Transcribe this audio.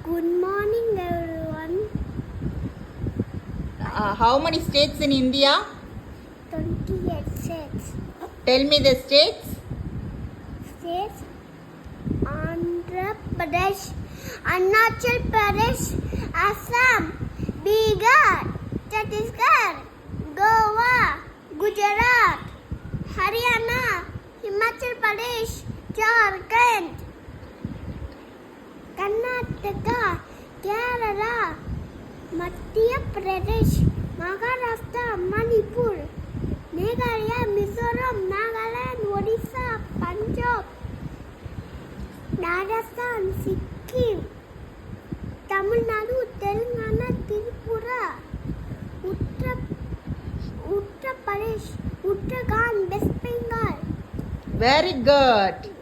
Good morning, everyone. How many states in India? 28 states. Tell me the states. States: Andhra Pradesh, Arunachal Pradesh, Assam, Bihar, Chhattisgarh, Goa, Gujarat, Haryana, Himachal Pradesh, Jharkhand, Karnataka, Kerala, Madhya Pradesh, Maharashtra, Manipur, Meghalaya, Mizoram, Nagaland, Odisha, Punjab, Rajasthan, Sikkim, Tamil Nadu, Telangana, Tripura, Uttar Pradesh, Uttarakhand, West Bengal. Very good.